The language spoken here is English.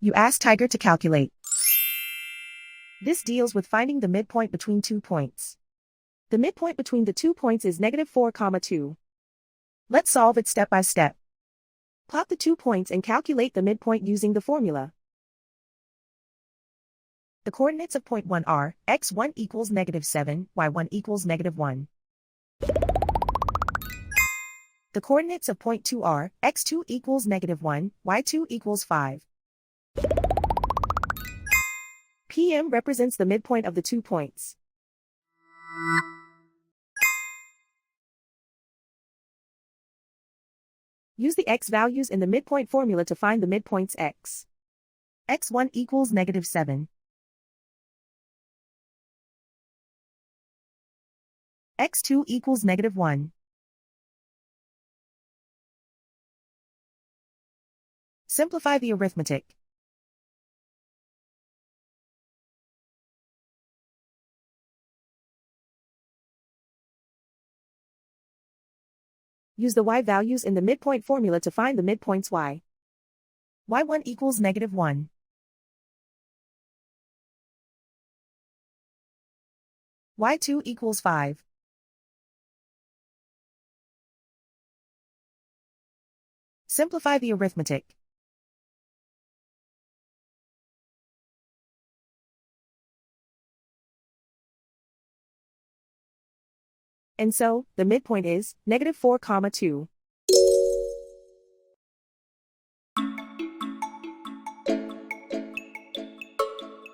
You ask Tiger to calculate. This deals with finding the midpoint between 2 points. The midpoint between the 2 points is -4, 2. Let's solve it step by step. Plot the 2 points and calculate the midpoint using the formula. The coordinates of point 1 are x1 equals -7, y1 equals -1. The coordinates of point 2 are x2 equals -1, y2 equals 5. PM represents the midpoint of the 2 points. Use the x values in the midpoint formula to find the midpoints x. x1 equals -7. x2 equals -1. Simplify the arithmetic. Use the y values in the midpoint formula to find the midpoints y. y1 equals -1. y2 equals 5. Simplify the arithmetic. And so, the midpoint is -4, 2.